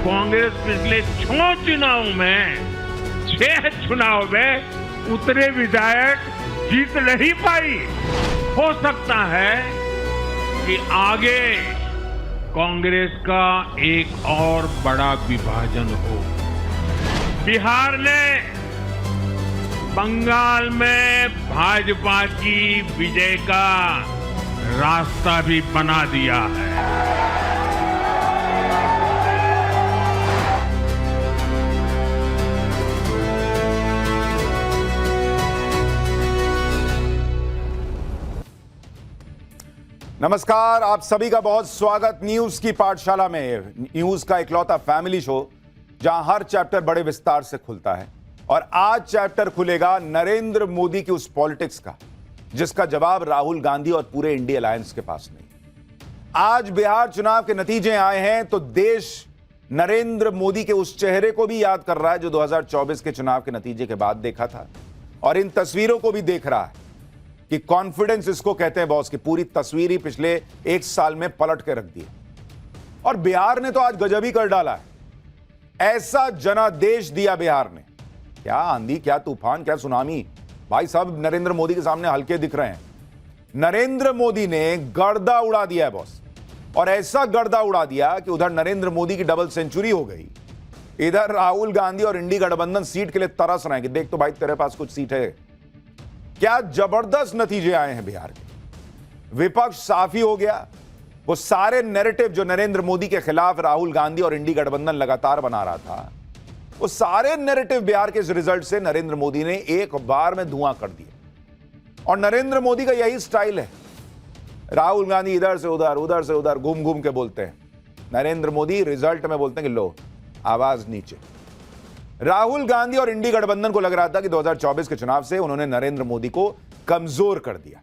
कांग्रेस पिछले 6 चुनाव में उतने विधायक जीत नहीं पाई। हो सकता है कि आगे कांग्रेस का एक और बड़ा विभाजन हो। बिहार ने बंगाल में भाजपा की विजय का रास्ता भी बना दिया है। नमस्कार, आप सभी का बहुत स्वागत न्यूज की पाठशाला में। न्यूज का इकलौता फैमिली शो जहां हर चैप्टर बड़े विस्तार से खुलता है। और आज चैप्टर खुलेगा नरेंद्र मोदी की उस पॉलिटिक्स का जिसका जवाब राहुल गांधी और पूरे इंडिया अलायंस के पास नहीं। आज बिहार चुनाव के नतीजे आए हैं तो देश नरेंद्र मोदी के उस चेहरे को भी याद कर रहा है जो 2024 के चुनाव के नतीजे के बाद देखा था, और इन तस्वीरों को भी देख रहा है कि कॉन्फिडेंस इसको कहते हैं बॉस, की पूरी तस्वीर ही पिछले एक साल में पलट के रख दी। और बिहार ने तो आज गजब ही कर डाला है। ऐसा जनादेश दिया बिहार ने, क्या आंधी, क्या तूफान, क्या सुनामी। भाई साहब नरेंद्र मोदी के सामने हल्के दिख रहे हैं। नरेंद्र मोदी ने गर्दा उड़ा दिया है बॉस, और ऐसा गर्दा उड़ा दिया कि उधर नरेंद्र मोदी की डबल सेंचुरी हो गई, इधर राहुल गांधी और इंडी गठबंधन सीट के लिए तरस रहे हैं कि देख तो भाई तेरे पास कुछ सीट है। क्या जबरदस्त नतीजे आए हैं बिहार के। विपक्ष साफी हो गया। वो सारे नैरेटिव जो नरेंद्र मोदी के खिलाफ राहुल गांधी और इंडी गठबंधन लगातार बना रहा था, वो सारे नैरेटिव बिहार के इस रिजल्ट से नरेंद्र मोदी ने एक बार में धुआं कर दिया। और नरेंद्र मोदी का यही स्टाइल है। राहुल गांधी इधर से उधर घूम घूम के बोलते हैं। नरेंद्र मोदी रिजल्ट में बोलते हैं कि लो आवाज नीचे। राहुल गांधी और इंडी गठबंधन को लग रहा था कि 2024 के चुनाव से उन्होंने नरेंद्र मोदी को कमजोर कर दिया,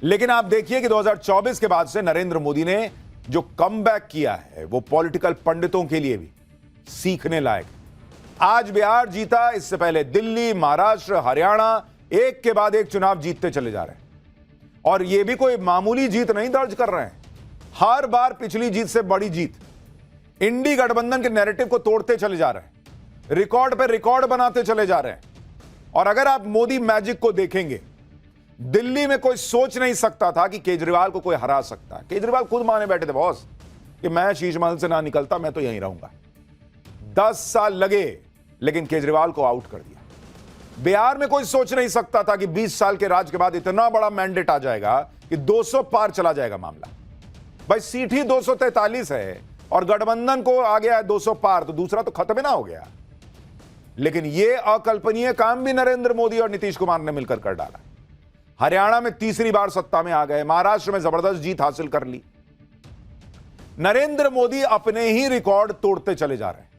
लेकिन आप देखिए कि 2024 के बाद से नरेंद्र मोदी ने जो कमबैक किया है वो पॉलिटिकल पंडितों के लिए भी सीखने लायक। आज बिहार जीता, इससे पहले दिल्ली, महाराष्ट्र, हरियाणा एक के बाद एक चुनाव जीतते चले जा रहे हैं। और यह भी कोई मामूली जीत नहीं दर्ज कर रहे हैं, हर बार पिछली जीत से बड़ी जीत। इंडी गठबंधन के नैरेटिव को तोड़ते चले जा रहे हैं, रिकॉर्ड पे रिकॉर्ड बनाते चले जा रहे हैं। और अगर आप मोदी मैजिक को देखेंगे, दिल्ली में कोई सोच नहीं सकता था कि केजरीवाल को कोई हरा सकता है। केजरीवाल खुद माने बैठे थे बॉस कि मैं शीश महल से ना निकलता, मैं तो यहीं रहूंगा। 10 साल लगे लेकिन केजरीवाल को आउट कर दिया। बिहार में कोई सोच नहीं सकता था कि 20 साल के राज के बाद इतना बड़ा मैंडेट आ जाएगा कि 200 पार चला जाएगा मामला। भाई सीट ही 243 है और गठबंधन को आ गया है 200 पार, तो दूसरा तो खत्म ही ना हो गया। लेकिन यह अकल्पनीय काम भी नरेंद्र मोदी और नीतीश कुमार ने मिलकर कर डाला। हरियाणा में तीसरी बार सत्ता में आ गए, महाराष्ट्र में जबरदस्त जीत हासिल कर ली। नरेंद्र मोदी अपने ही रिकॉर्ड तोड़ते चले जा रहे हैं,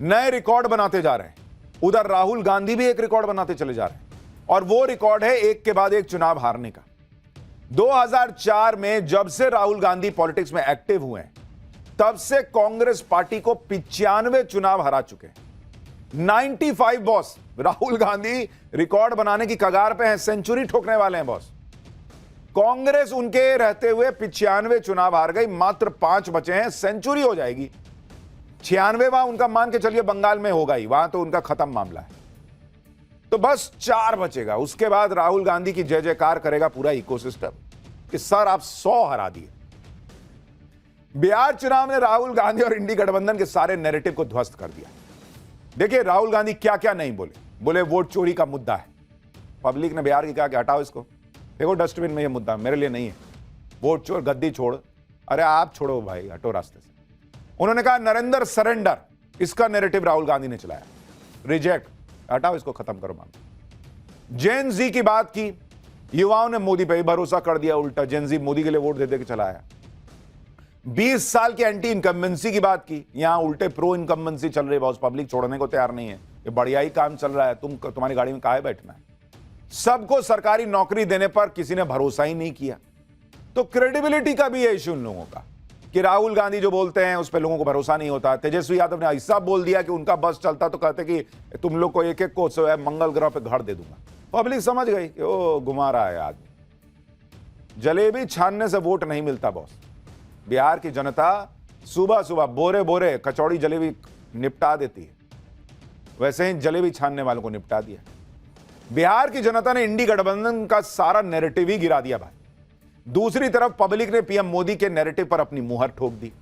नए रिकॉर्ड बनाते जा रहे हैं। उधर राहुल गांधी भी एक रिकॉर्ड बनाते चले जा रहे हैं, और वो रिकॉर्ड है एक के बाद एक चुनाव हारने का। 2004 में जब से राहुल गांधी पॉलिटिक्स में एक्टिव हुए हैं, तब से कांग्रेस पार्टी को 95 चुनाव हरा चुके हैं। 95 बॉस। राहुल गांधी रिकॉर्ड बनाने की कगार पे हैं, सेंचुरी ठोकने वाले हैं बॉस। कांग्रेस उनके रहते हुए 95 चुनाव हार गई, मात्र 5 बचे हैं, सेंचुरी हो जाएगी। 96वां उनका मान के चलिए बंगाल में होगा ही, वहां तो उनका खत्म मामला है। तो बस 4 बचेगा। उसके बाद राहुल गांधी की जय जयकार करेगा पूरा इकोसिस्टम कि सर आप 100 हरा दिए। बिहार चुनाव ने राहुल गांधी और इंडी गठबंधन के सारे नैरेटिव को ध्वस्त कर दिया। देखिए राहुल गांधी क्या क्या नहीं बोले वोट चोरी का मुद्दा है। पब्लिक ने बिहार की कहा कि हटाओ इसको, देखो डस्टबिन में ये मुद्दा, मेरे लिए नहीं है। वोट चोर, गद्दी छोड़, अरे आप छोड़ो भाई, हटो रास्ते से। उन्होंने कहा नरेंद्र सरेंडर, इसका नैरेटिव राहुल गांधी ने चलाया। रिजेक्ट, हटाओ इसको, खत्म करो मामला। जेन जी की बात की, युवाओं ने मोदी पे ही भरोसा कर दिया उल्टा, जेन जी मोदी के लिए वोट दे दे के चलाया। 20 साल की एंटी इनकम्बेंसी की बात की, यहां उल्टे प्रो इनकम्बेंसी चल रही है बॉस। पब्लिक छोड़ने को तैयार नहीं है, ये बढ़िया ही काम चल रहा है, तुम्हारी गाड़ी में काहे बैठना है। सबको सरकारी नौकरी देने पर किसी ने भरोसा ही नहीं किया। तो क्रेडिबिलिटी का भी है इश्यू उन लोगों का कि राहुल गांधी जो बोलते हैं उस पर लोगों को भरोसा नहीं होता। तेजस्वी यादव ने ऐसा बोल दिया कि उनका बस चलता तो कहते कि तुम लोग को एक एक को मंगल ग्रह पे घर दे दूंगा। पब्लिक समझ गई कि ओ घुमा रहा है आदमी। जलेबी छानने से वोट नहीं मिलता बॉस। बिहार की जनता सुबह सुबह बोरे बोरे कचौड़ी जलेबी निपटा देती है, वैसे ही जलेबी छानने वालों को निपटा दिया। बिहार की जनता ने इंडी गठबंधन का सारा नैरेटिव ही गिरा दिया भाई। दूसरी तरफ पब्लिक ने पीएम मोदी के नैरेटिव पर अपनी मुहर ठोक दी।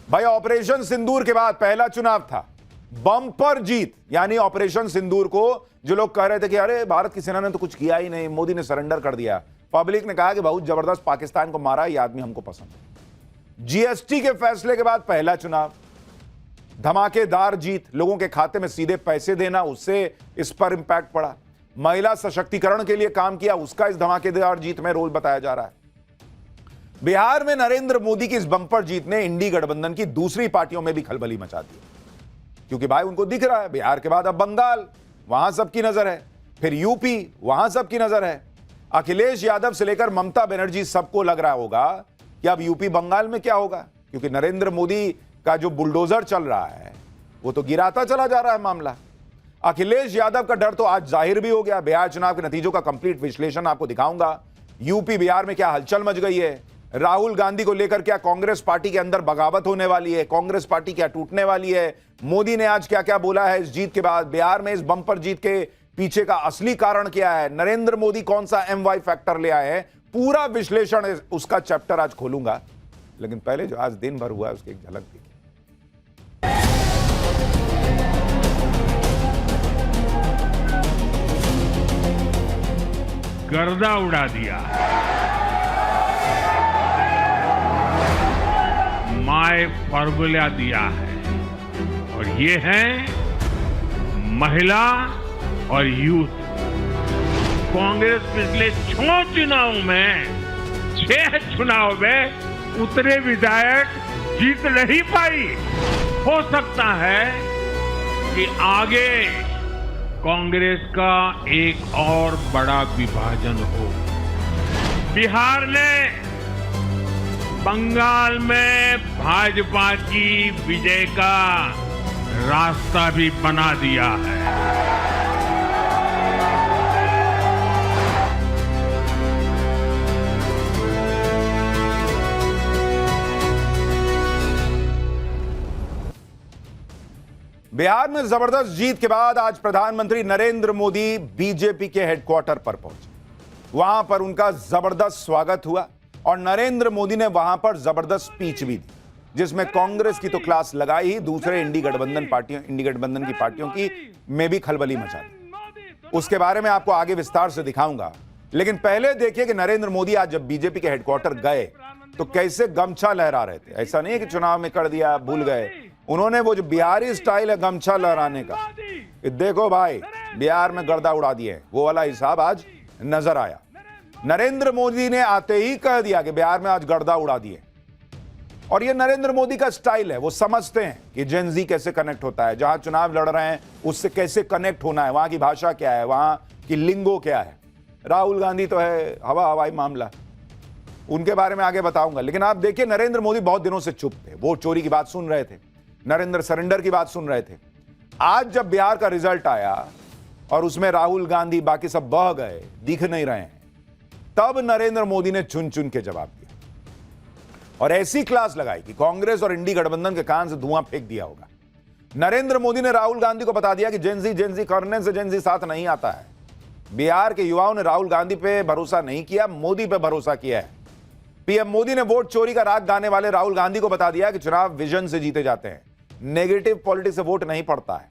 भाई ऑपरेशन सिंदूर के बाद पहला चुनाव था, बम्पर जीत। यानी ऑपरेशन सिंदूर को जो लोग कह रहे थे कि अरे भारत की सेना ने तो कुछ किया ही नहीं, मोदी ने सरेंडर कर दिया, पब्लिक ने कहा कि बहुत जबरदस्त पाकिस्तान को मारा, ये आदमी हमको पसंद है। जीएसटी के फैसले के बाद पहला चुनाव, धमाकेदार जीत, लोगों के खाते में सीधे पैसे देना, उससे इस पर इंपैक्ट पड़ा। महिला सशक्तिकरण के लिए काम किया, उसका इस धमाकेदार जीत में रोल बताया जा रहा है। बिहार में नरेंद्र मोदी की इस बम्पर जीत ने इंडी गठबंधन की दूसरी पार्टियों में भी खलबली मचा दी, क्योंकि भाई उनको दिख रहा है बिहार के बाद अब बंगाल, वहां सबकी नजर है, फिर यूपी, वहां सबकी नजर है। अखिलेश यादव से लेकर ममता बनर्जी सबको लग रहा होगा कि अब यूपी बंगाल में क्या होगा, क्योंकि नरेंद्र मोदी का जो बुलडोजर चल रहा है वो तो गिराता चला जा रहा है मामला। अखिलेश यादव का डर तो आज जाहिर भी हो गया। बिहार चुनाव के नतीजों का कंप्लीट विश्लेषण आपको दिखाऊंगा। यूपी बिहार में क्या हलचल मच गई है, राहुल गांधी को लेकर क्या कांग्रेस पार्टी के अंदर बगावत होने वाली है, कांग्रेस पार्टी क्या टूटने वाली है, मोदी ने आज क्या क्या बोला है इस जीत के बाद, बिहार में इस बम्पर जीत के पीछे का असली कारण क्या है, नरेंद्र मोदी कौन सा MY फैक्टर ले आए हैं, पूरा विश्लेषण उसका चैप्टर आज खोलूंगा। लेकिन पहले जो आज दिन भर हुआ है उसकी एक झलक देखिए। गर्दा उड़ा दिया, माय फॉर्मूला दिया है, और ये है महिला और यूथ। कांग्रेस पिछले 6 चुनाव में उतने विधायक जीत नहीं पाई। हो सकता है कि आगे कांग्रेस का एक और बड़ा विभाजन हो। बिहार ने बंगाल में भाजपा की विजय का रास्ता भी बना दिया है। बिहार में जबरदस्त जीत के बाद आज प्रधानमंत्री नरेंद्र मोदी बीजेपी के हेडक्वार्टर पर पहुंचे। वहां पर उनका जबरदस्त स्वागत हुआ और नरेंद्र मोदी ने वहां पर जबरदस्त स्पीच भी दी, जिसमें कांग्रेस की तो क्लास लगाई ही, दूसरे इंडी गठबंधन की पार्टियों की में भी खलबली मचा दी। उसके बारे में आपको आगे विस्तार से दिखाऊंगा। लेकिन पहले देखिए कि नरेंद्र मोदी आज जब बीजेपी के हेडक्वार्टर गए तो कैसे गमछा लहरा रहे थे। ऐसा नहीं है कि चुनाव में कर दिया, भूल गए। उन्होंने वो जो बिहारी स्टाइल है गमछा लहराने का, देखो भाई बिहार में गर्दा उड़ा दिए, वो वाला हिसाब आज नजर आया। नरेंद्र मोदी ने आते ही कह दिया कि बिहार में आज गर्दा उड़ा दिए। और ये नरेंद्र मोदी का स्टाइल है, वो समझते हैं कि जेनजी कैसे कनेक्ट होता है, जहां चुनाव लड़ रहे हैं उससे कैसे कनेक्ट होना है, वहां की भाषा क्या है, वहां की लिंगो क्या है। राहुल गांधी तो है हवाई मामला, उनके बारे में आगे बताऊंगा। लेकिन आप देखिए नरेंद्र मोदी बहुत दिनों से चुप थे, वोट चोरी की बात सुन रहे थे, नरेंद्र सरेंडर की बात सुन रहे थे। आज जब बिहार का रिजल्ट आया और उसमें राहुल गांधी बाकी सब बह गए, दिख नहीं रहे हैं, तब नरेंद्र मोदी ने चुन चुन के जवाब दिया और ऐसी क्लास लगाई कि कांग्रेस और इंडी गठबंधन के कान से धुआं फेंक दिया होगा। नरेंद्र मोदी ने राहुल गांधी को बता दिया कि जेनजी करने से जेनजी साथ नहीं आता है। बिहार के युवाओं ने राहुल गांधी पे भरोसा नहीं किया, मोदी पे भरोसा किया है। पीएम मोदी ने वोट चोरी का राग गाने वाले राहुल गांधी को बता दिया कि चुनाव विजन से जीते जाते हैं, नेगेटिव पॉलिटिक्स से वोट नहीं पड़ता है।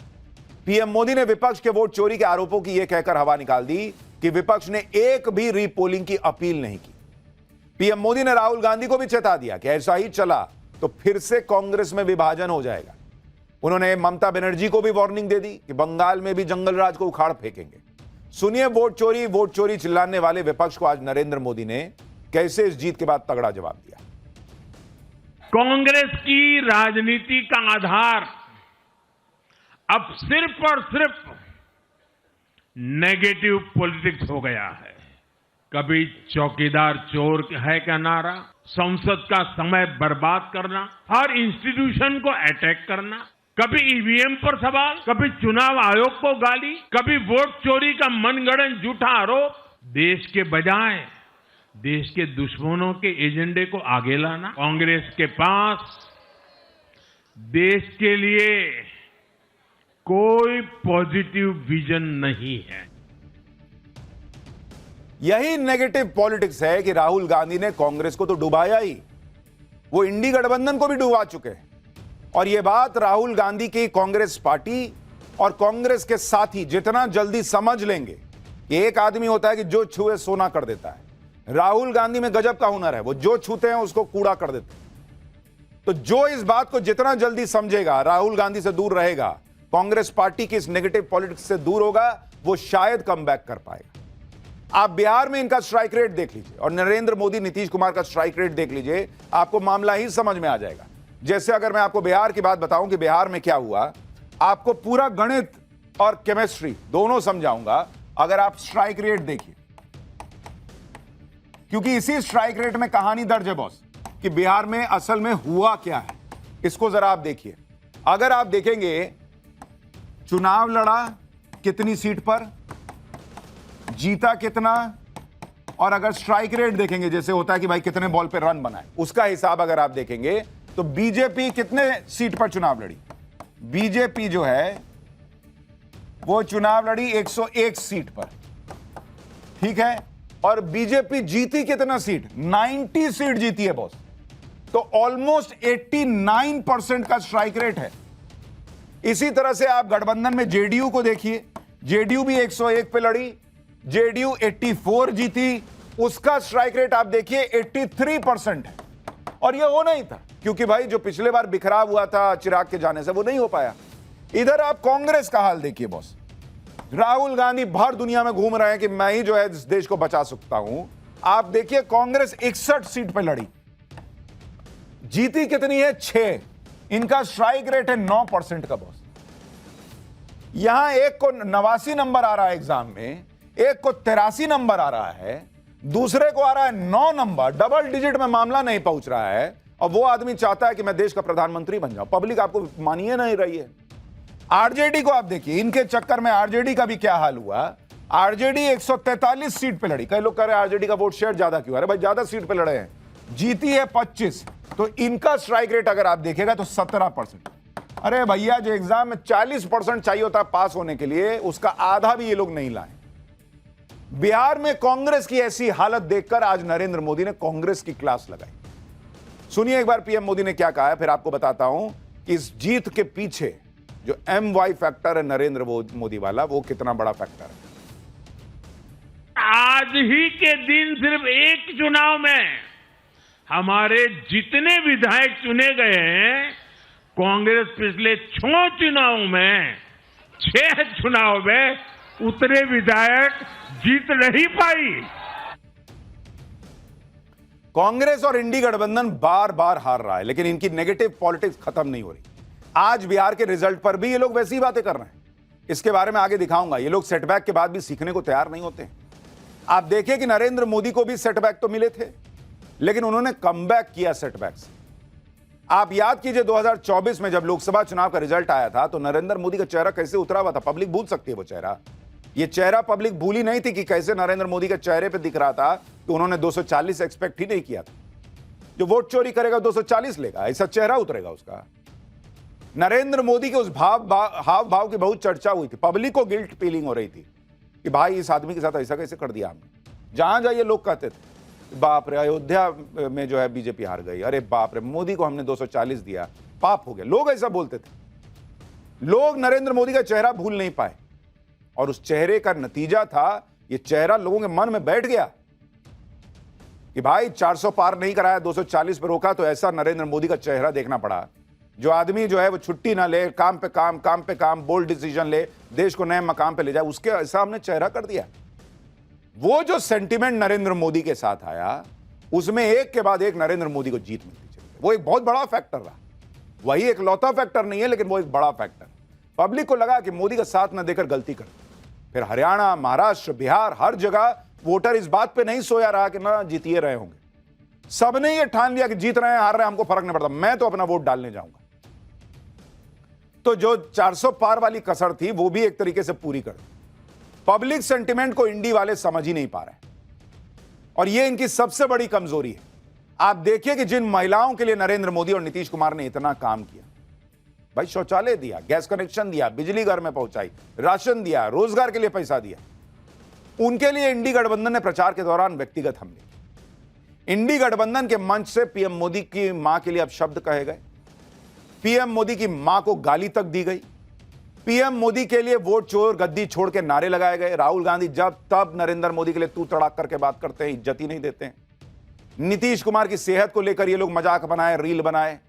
पीएम मोदी ने विपक्ष के वोट चोरी के आरोपों की यह कहकर हवा निकाल दी कि विपक्ष ने एक भी रीपोलिंग की अपील नहीं की। पीएम मोदी ने राहुल गांधी को भी चेता दिया कि ऐसा ही चला तो फिर से कांग्रेस में विभाजन हो जाएगा। उन्होंने ममता बनर्जी को भी वार्निंग दे दी कि बंगाल में भी जंगल राज को उखाड़ फेंकेंगे। सुनिए वोट चोरी चिल्लाने वाले विपक्ष को आज नरेंद्र मोदी ने कैसे इस जीत के बाद तगड़ा जवाब दिया। कांग्रेस की राजनीति का आधार अब सिर्फ और सिर्फ नेगेटिव पॉलिटिक्स हो गया है। कभी चौकीदार चोर है का नारा, संसद का समय बर्बाद करना, हर इंस्टीट्यूशन को अटैक करना, कभी ईवीएम पर सवाल, कभी चुनाव आयोग को गाली, कभी वोट चोरी का मनगढ़ंत झूठा आरोप, देश के बजाय देश के दुश्मनों के एजेंडे को आगे लाना। कांग्रेस के पास देश के लिए कोई पॉजिटिव विजन नहीं है। यही नेगेटिव पॉलिटिक्स है कि राहुल गांधी ने कांग्रेस को तो डुबाया ही, वो इंडी गठबंधन को भी डुबा चुके हैं। और यह बात राहुल गांधी की कांग्रेस पार्टी और कांग्रेस के साथी जितना जल्दी समझ लेंगे, एक आदमी होता है कि जो छुए सोना कर देता है। राहुल गांधी में गजब का हुनर है, वो जो छूते हैं उसको कूड़ा कर देते हैं। तो जो इस बात को जितना जल्दी समझेगा, राहुल गांधी से दूर रहेगा, कांग्रेस पार्टी की इस नेगेटिव पॉलिटिक्स से दूर होगा, वो शायद कमबैक कर पाएगा। आप बिहार में इनका स्ट्राइक रेट देख लीजिए और नरेंद्र मोदी नीतीश कुमार का स्ट्राइक रेट देख लीजिए, आपको मामला ही समझ में आ जाएगा। जैसे अगर मैं आपको बिहार की बात बताऊं कि बिहार में क्या हुआ, आपको पूरा गणित और केमिस्ट्री दोनों समझाऊंगा अगर आप स्ट्राइक रेट देखिए, क्योंकि इसी स्ट्राइक रेट में कहानी दर्ज है बॉस कि बिहार में असल में हुआ क्या है। इसको जरा आप देखिए। अगर आप देखेंगे चुनाव लड़ा कितनी सीट पर, जीता कितना, और अगर स्ट्राइक रेट देखेंगे जैसे होता है कि भाई कितने बॉल पे रन बनाए, उसका हिसाब अगर आप देखेंगे तो बीजेपी कितने सीट पर चुनाव लड़ी। बीजेपी जो है वो चुनाव लड़ी 101 सीट पर, ठीक है, और बीजेपी जीती कितना सीट, 90 सीट जीती है बॉस। तो ऑलमोस्ट 89% का स्ट्राइक रेट है। इसी तरह से आप गठबंधन में जेडीयू को देखिए, जेडीयू भी 101 पे लड़ी, जेडीयू 84 जीती, उसका स्ट्राइक रेट आप देखिए 83% है। और यह होना ही था क्योंकि भाई जो पिछले बार बिखराव हुआ था चिराग के जाने से, वो नहीं हो पाया। इधर आप कांग्रेस का हाल देखिए बॉस, राहुल गांधी भर दुनिया में घूम रहे हैं कि मैं ही जो है इस देश को बचा सकता हूं। आप देखिए कांग्रेस 61 सीट पर लड़ी, जीती कितनी है, 6। इनका स्ट्राइक रेट है 9% का बॉस। यहां एक को 89 नंबर आ रहा है एग्जाम में, एक को 83 नंबर आ रहा है, दूसरे को आ रहा है 9 नंबर, डबल डिजिट में मामला नहीं पहुंच रहा है, और वो आदमी चाहता है कि मैं देश का प्रधानमंत्री बन जाऊं। पब्लिक आपको मानिए नहीं रही है। आरजेडी को आप देखिए, इनके चक्कर में आरजेडी का भी क्या हाल हुआ। आरजेडी 143 सीट पे लड़ी। कई लोग कह रहे हैं आरजेडी का वोट शेयर ज्यादा क्यों, अरे भाई ज्यादा सीट पे लड़े हैं, जीती है 25। तो इनका स्ट्राइक रेट अगर आप देखेगा तो 17%। अरे भैया जो एग्जाम में 40% चाहिए होता है पास होने के लिए, उसका आधा भी ये लोग नहीं लाए। बिहार में कांग्रेस की ऐसी हालत देखकर आज नरेंद्र मोदी ने कांग्रेस की क्लास लगाई। सुनिए एक बार पीएम मोदी ने क्या कहा है, फिर आपको बताता हूं कि इस जीत के पीछे जो MY फैक्टर है नरेंद्र मोदी वाला, वो कितना बड़ा फैक्टर है। आज ही के दिन सिर्फ एक चुनाव में हमारे जितने विधायक चुने गए हैं, कांग्रेस पिछले 6 चुनाव में, 6 चुनाव में उतने विधायक जीत नहीं पाई। कांग्रेस और इंडी गठबंधन बार बार हार रहा है, लेकिन इनकी नेगेटिव पॉलिटिक्स खत्म नहीं हो रही। आज बिहार के रिजल्ट पर भी ये लोग वैसी बातें कर रहे हैं, इसके बारे में आगे दिखाऊंगा। ये लोग सेटबैक के बाद भी सीखने को तैयार नहीं होते। आप देखिए कि नरेंद्र मोदी को भी सेटबैक तो मिले थे, लेकिन उन्होंने कमबैक किया सेटबैक से। आप याद कीजिए 2024 में जब लोकसभा चुनाव का रिजल्ट आया था तो नरेंद्र मोदी का चेहरा कैसे उतरा हुआ था। पब्लिक भूल सकती है वो चेहरा। ये चेहरा पब्लिक भूली नहीं थी कि कैसे नरेंद्र मोदी के चेहरे पे दिख रहा था कि उन्होंने 240 एक्सपेक्ट ही नहीं किया था। जो वोट चोरी करेगा 240 लेगा, ऐसा चेहरा उतरेगा उसका। नरेंद्र मोदी के उस हाव भाव की बहुत चर्चा हुई थी। पब्लिक को गिल्ट फीलिंग हो रही थी कि भाई इस आदमी के साथ ऐसा कैसे कर दिया आपने। जहां जाइए लोग कहते थे बाप रे, अयोध्या में जो है बीजेपी हार गई, अरे बाप रे, मोदी को हमने 240 दिया, पाप हो गया। लोग ऐसा बोलते थे। लोग नरेंद्र मोदी का चेहरा भूल नहीं पाए, और उस चेहरे का नतीजा था, ये चेहरा लोगों के मन में बैठ गया कि भाई 400 पार नहीं कराया, 240 पर रोका, तो ऐसा नरेंद्र मोदी का चेहरा देखना पड़ा। जो आदमी जो है वो छुट्टी ना ले, काम पे काम, बोल्ड डिसीजन ले, देश को नए मकाम पे ले जाए, उसके ऐसा हमने चेहरा कर दिया। वो जो सेंटिमेंट नरेंद्र मोदी के साथ आया, उसमें एक के बाद एक नरेंद्र मोदी को जीत मिलती चली। वो एक बहुत बड़ा फैक्टर रहा। वही एक लौता फैक्टर नहीं है, लेकिन वो एक बड़ा फैक्टर। पब्लिक को लगा कि मोदी का साथ न देकर गलती कर। फिर हरियाणा, महाराष्ट्र, बिहार, हर जगह वोटर इस बात पे नहीं सोया रहा कि ना जीतिए रहे होंगे। सबने ये ठान लिया कि जीत रहे हैं हार रहे हैं हमको फर्क नहीं पड़ता, मैं तो अपना वोट डालने जाऊंगा। तो जो 400 पार वाली कसर थी वो भी एक तरीके से पूरी कर दी। पब्लिक सेंटिमेंट को इंडी वाले समझ ही नहीं पा रहे, और ये इनकी सबसे बड़ी कमजोरी है। आप देखिए कि जिन महिलाओं के लिए नरेंद्र मोदी और नीतीश कुमार ने इतना काम किया, भाई शौचालय दिया, गैस कनेक्शन दिया, बिजली घर में पहुंचाई, राशन दिया, रोजगार के लिए पैसा दिया। उनके लिए इंडी गठबंधन ने प्रचार के दौरान व्यक्तिगत हमले किए। इंडी गठबंधन के मंच से पीएम मोदी की मां के लिए अपशब्द कहे गए, पीएम मोदी की मां को गाली तक दी गई, पीएम मोदी के लिए वोट चोर गद्दी छोड़ के नारे लगाए गए। राहुल गांधी जब तब नरेंद्र मोदी के लिए तू तड़ाक करके बात करते हैं, इज्जत ही नहीं देते हैं। नीतीश कुमार की सेहत को लेकर ये लोग मजाक बनाए, रील बनाए,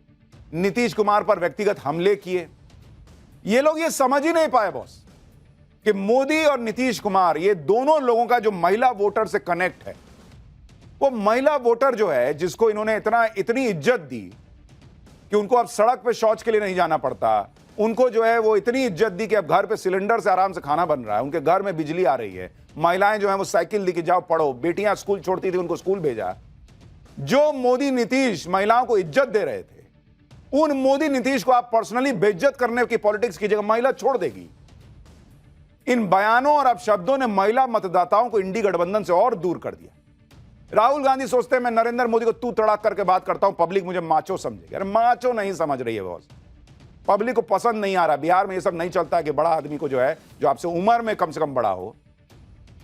नीतीश कुमार पर व्यक्तिगत हमले किए। ये लोग ये समझ ही नहीं पाए बॉस कि मोदी और नीतीश कुमार, ये दोनों लोगों का जो महिला वोटर से कनेक्ट है, वो महिला वोटर जो है जिसको इन्होंने इतनी इज्जत दी कि उनको अब सड़क पे शौच के लिए नहीं जाना पड़ता, उनको जो है वो इतनी इज्जत दी कि अब घर पे सिलेंडर से आराम से खाना बन रहा है, उनके घर में बिजली आ रही है, महिलाएं जो है वो साइकिल दी कि जाओ पढ़ो, बेटियां स्कूल छोड़ती थी उनको स्कूल भेजा। जो मोदी नीतीश महिलाओं को इज्जत दे रहे थे, उन मोदी नीतीश को आप पर्सनली बेइज्जत करने की पॉलिटिक्स कीजिएगा, महिला छोड़ देगी। इन बयानों और अपशब्दों ने महिला मतदाताओं को इंडी गठबंधन से और दूर कर दिया। राहुल गांधी सोचते हैं मैं नरेंद्र मोदी को तू तड़ाक करके बात करता हूं, पब्लिक मुझे माचो समझेगी। अरे माचो नहीं समझ रही है बॉस, पब्लिक को पसंद नहीं आ रहा। बिहार में ये सब नहीं चलता है कि बड़ा आदमी को जो है, जो आपसे उम्र में कम से कम बड़ा हो,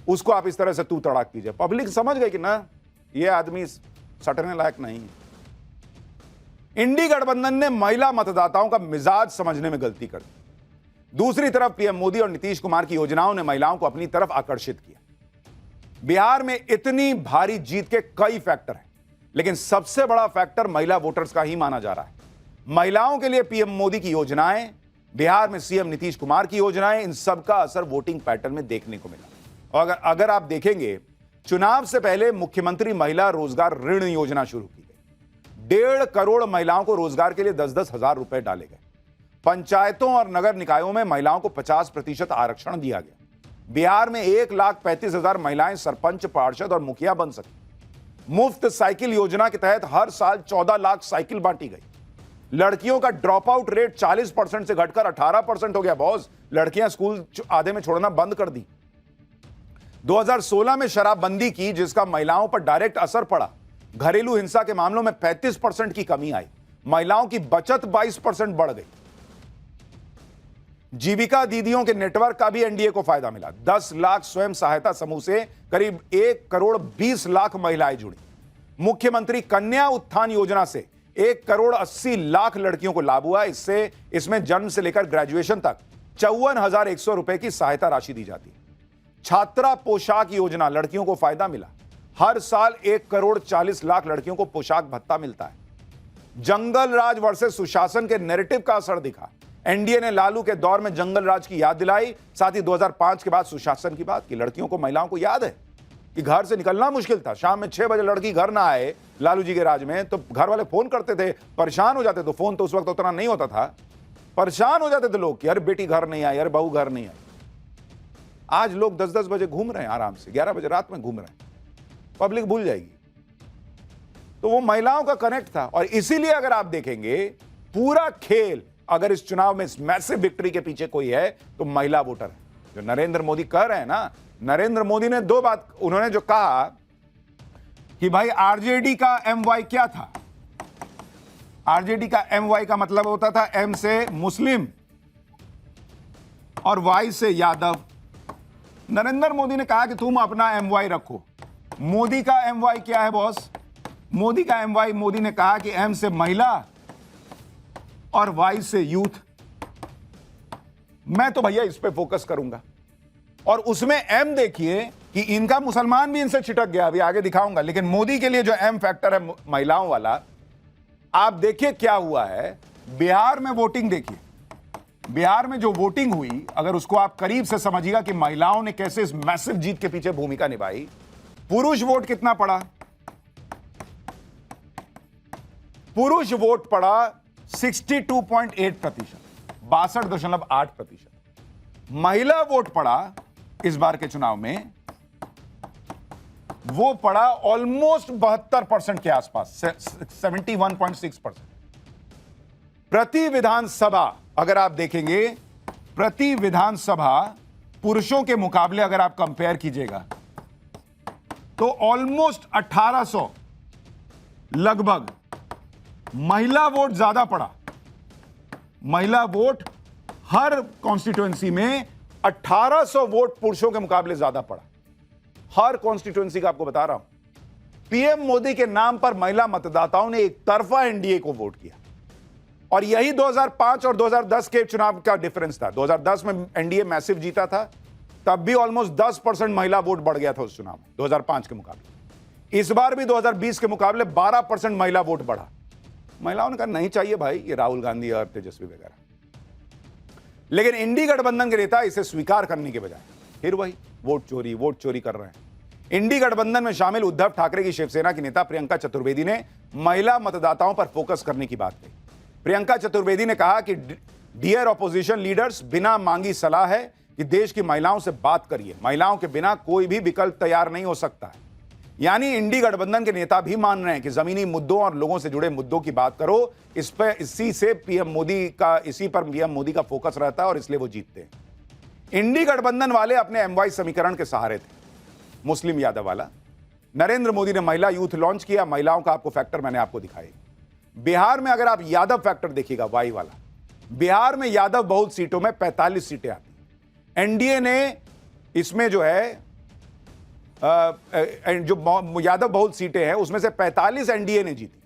उसको आप इस तरह से तू तड़ाक कीजिए। पब्लिक समझ गई कि ना ये आदमी सटने लायक नहीं है। इंडी गठबंधन ने महिला मतदाताओं का मिजाज समझने में गलती कर दी। दूसरी तरफ पीएम मोदी और नीतीश कुमार की योजनाओं ने महिलाओं को अपनी तरफ आकर्षित किया। बिहार में इतनी भारी जीत के कई फैक्टर हैं, लेकिन सबसे बड़ा फैक्टर महिला वोटर्स का ही माना जा रहा है। महिलाओं के लिए पीएम मोदी की योजनाएं, बिहार में सीएम नीतीश कुमार की योजनाएं, इन सब का असर वोटिंग पैटर्न में देखने को मिला। और अगर आप देखेंगे, चुनाव से पहले मुख्यमंत्री महिला रोजगार ऋण योजना शुरू की गई। 1.5 करोड़ महिलाओं को रोजगार के लिए 10-10 हजार रुपए डाले गए। पंचायतों और नगर निकायों में महिलाओं को 50% आरक्षण दिया गया। बिहार में 1,35,000 महिलाएं सरपंच, पार्षद और मुखिया बन सकी। मुफ्त साइकिल योजना के तहत हर साल 14 लाख साइकिल बांटी गई। लड़कियों का ड्रॉप आउट रेट 40% से घटकर 18% हो गया बॉस। लड़कियां स्कूल आधे में छोड़ना बंद कर दी। 2016 में शराबबंदी की, जिसका महिलाओं पर डायरेक्ट असर पड़ा। घरेलू हिंसा के मामलों में 35% की कमी आई। महिलाओं की बचत 22% बढ़ गई। जीविका दीदियों के नेटवर्क का भी एनडीए को फायदा मिला। 10 लाख स्वयं सहायता समूह से करीब 1 करोड़ 20 लाख महिलाएं जुड़ी। मुख्यमंत्री कन्या उत्थान योजना से 1 करोड़ 80 लाख लड़कियों को लाभ हुआ। इसमें जन्म से लेकर ग्रेजुएशन तक 54,100 रुपए की सहायता राशि दी जाती है। छात्रा पोशाक योजना, लड़कियों को फायदा मिला। हर साल 1 करोड़ 40 लाख लड़कियों को पोशाक भत्ता मिलता है। जंगल राज वर्सेस सुशासन के नैरेटिव का असर दिखा। एनडीए ने लालू के दौर में जंगल राज की याद दिलाई, साथ ही 2005 के बाद सुशासन की बात की। लड़कियों को, महिलाओं को याद है कि घर से निकलना मुश्किल था। शाम में 6 बजे लड़की घर ना आए लालू जी के राज में तो घर वाले फोन करते थे, परेशान हो जाते थे। फोन तो उस वक्त उतना नहीं होता था, परेशान हो जाते थे लोग कि अरे बेटी घर नहीं आई, अरे बहू घर नहीं आई। आज लोग 10-10 बजे घूम रहे हैं आराम से, 11 बजे रात में घूम रहे हैं। पब्लिक भूल जाएगी। तो वो महिलाओं का कनेक्ट था। और इसीलिए अगर आप देखेंगे, पूरा खेल अगर इस चुनाव में इस मैसिव विक्ट्री के पीछे कोई है तो महिला वोटर है। जो नरेंद्र मोदी कह रहे हैं ना, नरेंद्र मोदी ने 2 बात, उन्होंने जो कहा कि भाई आरजेडी का एमवाई क्या था। आरजेडी का एमवाई का मतलब होता था एम से मुस्लिम और वाई से यादव। नरेंद्र मोदी ने कहा कि तुम अपना एमवाई रखो। मोदी का एमवाई क्या है बॉस? मोदी का एमवाई, मोदी ने कहा कि एम से महिला और वाई से यूथ। मैं तो भैया इस पे फोकस करूंगा। और उसमें एम देखिए कि इनका मुसलमान भी इनसे छिटक गया, अभी आगे दिखाऊंगा। लेकिन मोदी के लिए जो एम फैक्टर है महिलाओं वाला, आप देखिए क्या हुआ है। बिहार में वोटिंग देखिए, बिहार में जो वोटिंग हुई, अगर उसको आप करीब से समझिएगा कि महिलाओं ने कैसे इस मैसिव जीत के पीछे भूमिका निभाई। पुरुष वोट कितना पड़ा? पुरुष वोट पड़ा 62.8%, 62.8%। महिला वोट पड़ा इस बार के चुनाव में, वो पड़ा ऑलमोस्ट 72% के आसपास, 71.6%। प्रति विधानसभा अगर आप देखेंगे, प्रति विधानसभा पुरुषों के मुकाबले अगर आप कंपेयर कीजिएगा तो ऑलमोस्ट 1800 लगभग महिला वोट ज्यादा पड़ा। महिला वोट हर कॉन्स्टिट्यूएंसी में 1800 वोट पुरुषों के मुकाबले ज्यादा पड़ा। हर कॉन्स्टिट्यूएंसी का आपको बता रहा हूं। पीएम मोदी के नाम पर महिला मतदाताओं ने एक तरफा एनडीए को वोट किया और यही 2005 और 2010 के चुनाव का डिफरेंस था। 2010 में एनडीए मैसिव जीता था, तब भी ऑलमोस्ट 10% महिला वोट बढ़ गया था उस चुनाव में 2005 के मुकाबले। इस बार भी 2020 के मुकाबले 12% महिला वोट बढ़ा। महिलाओं ने कहा नहीं चाहिए भाई ये राहुल गांधी और तेजस्वी वगैरह। लेकिन इंडी गठबंधन के नेता इसे स्वीकार करने के बजाय फिर वही वोट चोरी कर रहे हैं। इंडी गठबंधन में शामिल उद्धव ठाकरे की शिवसेना की नेता प्रियंका चतुर्वेदी ने महिला मतदाताओं पर फोकस करने की बात कही। प्रियंका चतुर्वेदी ने कहा कि डियर ऑपोजिशन लीडर्स, बिना मांगी सलाह है कि देश की महिलाओं से बात करिए। महिलाओं के बिना कोई भी विकल्प तैयार नहीं हो सकता है। यानी इंडी गठबंधन के नेता भी मान रहे हैं कि जमीनी मुद्दों और लोगों से जुड़े मुद्दों की बात करो। इसी पर पीएम मोदी का फोकस रहता है और इसलिए वो जीतते हैं। इंडी गठबंधन वाले अपने एमवाई समीकरण के सहारे थे। मुस्लिम यादव वाला नरेंद्र मोदी ने महिला यूथ लॉन्च किया। महिलाओं का आपको फैक्टर मैंने आपको दिखाई। बिहार में अगर आप यादव फैक्टर देखिएगा, वाई वाला, बिहार में यादव बहुल सीटों में 45 सीटें आती। एनडीए ने इसमें जो है जो यादव बहुल सीटें हैं उसमें से 45 एनडीए ने जीती,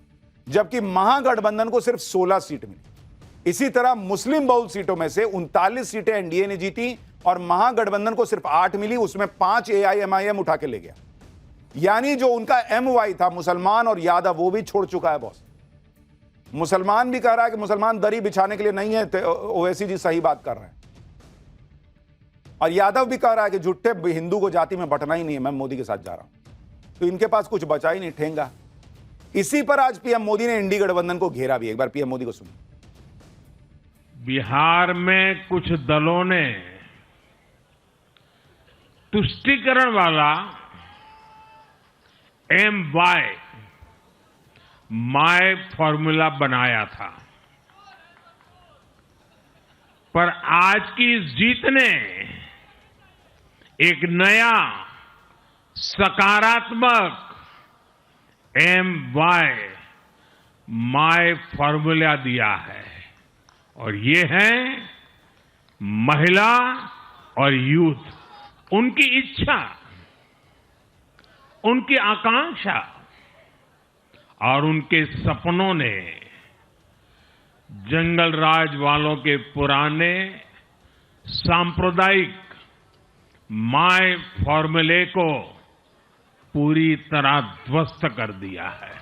जबकि महागठबंधन को सिर्फ 16 सीट मिली। इसी तरह मुस्लिम बहुल सीटों में से 39 सीटें एनडीए ने जीती और महागठबंधन को सिर्फ 8 मिली, उसमें 5 एआईएमआईएम उठा के ले गया। यानी जो उनका एमवाई था मुसलमान और यादव, वो भी छोड़ चुका है बॉस। मुसलमान भी कह रहा है कि मुसलमान दरी बिछाने के लिए नहीं है, ओवैसी जी सही बात कर रहे हैं। और यादव भी कह रहा है कि झूठे हिंदू को जाति में बंटना ही नहीं है, मैं मोदी के साथ जा रहा हूं। तो इनके पास कुछ बचा ही नहीं, ठेंगा। इसी पर आज पीएम मोदी ने इंडी गठबंधन को घेरा भी। एक बार पीएम मोदी को सुनिए। बिहार में कुछ दलों ने तुष्टीकरण वाला MY माय फॉर्मूला बनाया था, पर आज की इस जीत ने एक नया सकारात्मक MY माय फॉर्मूला दिया है और ये है महिला और यूथ। उनकी इच्छा, उनकी आकांक्षा और उनके सपनों ने जंगल राज वालों के पुराने सांप्रदायिक माय फॉर्मूले को पूरी तरह ध्वस्त कर दिया है।